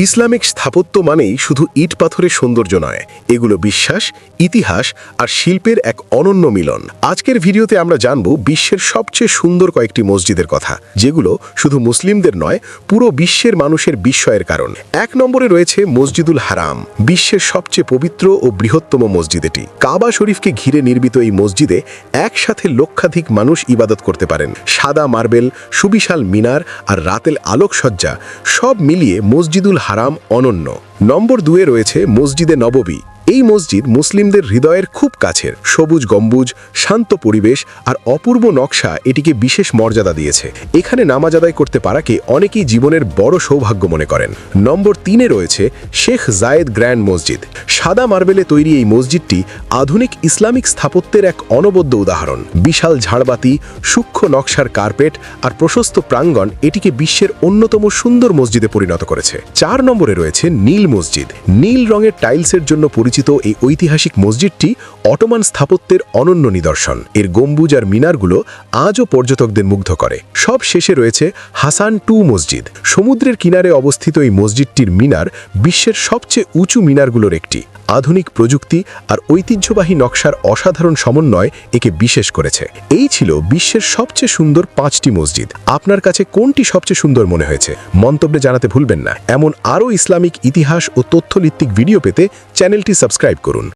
Islamic স্থাপত্য মানেই শুধু ইট পাথরের সৌন্দর্য নয়, এগুলো বিশ্বাস, ইতিহাস আর শিল্পের এক অনন্য মিলন। আজকের ভিডিওতে আমরা জানব বিশ্বের সবচেয়ে সুন্দর কয়েকটি মসজিদের কথা, যেগুলো শুধু মুসলিমদের নয়, পুরো বিশ্বের মানুষের বিস্ময়ের কারণ। ১ নম্বরে রয়েছে মসজিদুল হারাম, বিশ্বের সবচেয়ে পবিত্র ও বৃহত্তম মসজিদ এটি। কাবা শরীফকে ঘিরে নির্মিত এই মসজিদে একসাথে লক্ষাধিক মানুষ ইবাদত করতে পারেন। সাদা মার্বেল, সুবিশাল মিনার আর রাতেল আলোকসজ্জা সব মিলিয়ে মসজিদুল হারাম অনন্য। নম্বর ২ রয়েছে মসজিদে নববী। এই মসজিদ মুসলিমদের হৃদয়ের খুব কাছের। সবুজ গম্বুজ, শান্ত পরিবেশ আর অপূর্ব নকশা এটিকে বিশেষ মর্যাদা দিয়েছে। এখানে নামাজ আদায় করতে পারাকে অনেকেই জীবনের বড় সৌভাগ্য মনে করেন। নম্বর ৩ রয়েছে শেখ জায়েদ গ্র্যান্ড মসজিদ। সাদা মার্বেলে তৈরি এই মসজিদটি আধুনিক ইসলামিক স্থাপত্যের এক অনবদ্য উদাহরণ। বিশাল ঝাড়বাতি, সূক্ষ্ম নকশার কার্পেট আর প্রশস্ত প্রাঙ্গণ এটিকে বিশ্বের অন্যতম সুন্দর মসজিদে পরিণত করেছে। ৪ নম্বরে রয়েছে নীল মসজিদ। নীল রঙের টাইলসের জন্য পরিচিত এই ঐতিহাসিক মসজিদটি অটোমান স্থাপত্যের অনন্য নিদর্শন। এর গম্বুজ আর মিনারগুলো আজও পর্যটকদের মুগ্ধ করে। সব শেষে রয়েছে হাসান ২ মসজিদ। সমুদ্রের কিনারে অবস্থিত এই মসজিদটির মিনার বিশ্বের সবচেয়ে উঁচু মিনারগুলোর একটি। আধুনিক প্রযুক্তি আর ঐতিহ্যবাহী নকশার অসাধারণ সমন্বয় একে বিশেষ করেছে। এই ছিল বিশ্বের সবচেয়ে সুন্দর ৫টি মসজিদ। আপনার কাছে কোনটি সবচেয়ে সুন্দর মনে হয়েছে মন্তব্যে জানাতে ভুলবেন না। এমন আরও ইসলামিক ইতিহাস ও তথ্যভিত্তিক ভিডিও পেতে চ্যানেলটি সাবস্ক্রাইব করুন।